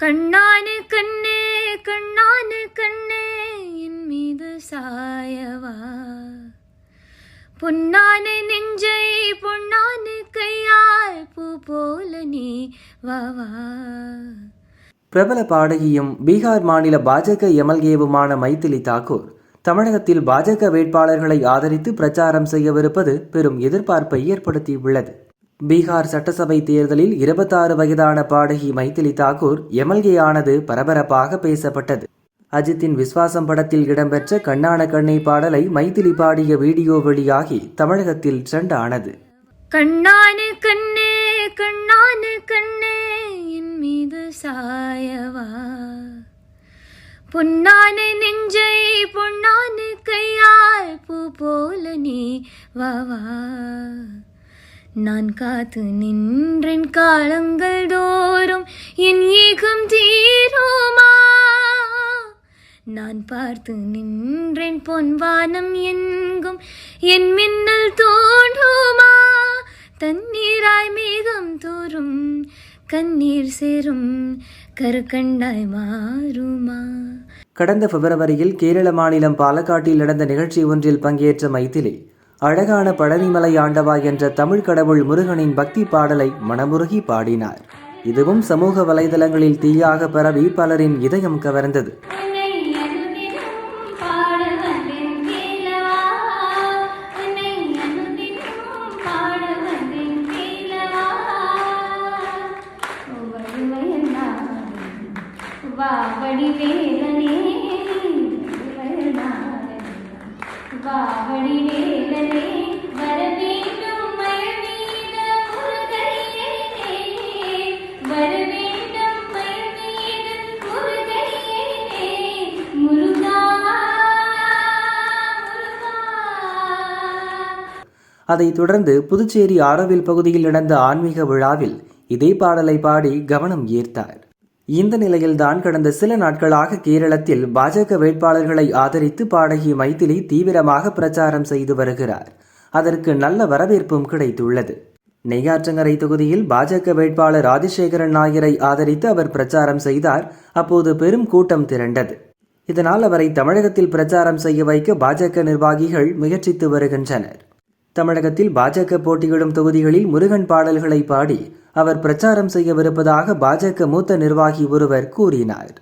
கண்ணானு கண்ணே கண்ணானு கண்ணே என் மீது சாயவா, பொன்னான நெஞ்சை பொன்னான கையால் பூ போல நீ வாவா. பிரபல பாடகியும் பீகார் மாநில பாஜக எம்எல்ஏவுமான மைதிலி தாக்கூர் தமிழகத்தில் பாஜக வேட்பாளர்களை ஆதரித்து பிரச்சாரம் செய்யவிருப்பது பெரும் எதிர்பார்ப்பை ஏற்படுத்தியுள்ளது. பீகார் சட்டசபை தேர்தலில் 26 வயதான பாடகி மைதிலி தாக்கூர் எம்எல்ஏ ஆனது பரபரப்பாக பேசப்பட்டது. அஜித்தின் விஸ்வாசம் படத்தில் இடம்பெற்ற கண்ணான கண்ணை பாடலை மைதிலி பாடிய வீடியோ வெளியாகி தமிழகத்தில் ட்ரெண்ட் ஆனது. கண்ணானு கண்ணே கண்ணானு கண்ணே என் மீது சாயவா, பொன்னான நெஞ்சை பொன்னான கையால் பூ போல நீ வாவா. நான் காத்து நின்றேன் காலங்கள் தோறும் என் ஏகம் தீருமா, நான் பார்த்து நின்றேன் பொன்வானம் எங்கும் என் மின்னல் தோன்றுமா, தண்ணீராய் மேகம் தோறும் கண்ணீர் சேரும் கருக்கண்டாய் மாறுமா. கடந்த பிப்ரவரியில் கேரள மாநிலம் பாலக்காட்டில் நடந்த நிகழ்ச்சி ஒன்றில் பங்கேற்ற மைதிலி அழகான பழனிமலை ஆண்டவா என்ற தமிழ் கடவுள் முருகனின் பக்தி பாடலை மனமுருகி பாடினார். இதுவும் சமூக வலைதளங்களில் தீயாக பரவி பலரின் இதயம் கவர்ந்தது. அதைத் தொடர்ந்து புதுச்சேரி ஆரோவில் பகுதியில் நடந்த ஆன்மீக விழாவில் இதே பாடலை பாடி கவனம் ஈர்த்தார். இந்த நிலையில்தான் கடந்த சில நாட்களாக கேரளத்தில் பாஜக வேட்பாளர்களை ஆதரித்து பாடகி மைதிலி தீவிரமாக பிரச்சாரம் செய்து வருகிறார். அதற்கு நல்ல வரவேற்பும் கிடைத்துள்ளது. நெய்யாற்றங்கரை தொகுதியில் பாஜக வேட்பாளர் ராஜசேகரன் நாயரை ஆதரித்து அவர் பிரச்சாரம் செய்தார். அப்போது பெரும் கூட்டம் திரண்டது. இதனால் அவரை தமிழகத்தில் பிரச்சாரம் செய்ய வைக்க பாஜக நிர்வாகிகள் முயற்சித்து வருகின்றனர். தமிழகத்தில் பாஜக போட்டியிடும் தொகுதிகளில் முருகன் பாடல்களை பாடி அவர் பிரச்சாரம் செய்யவிருப்பதாக பாஜக மூத்த நிர்வாகி ஒருவர் கூறினார்.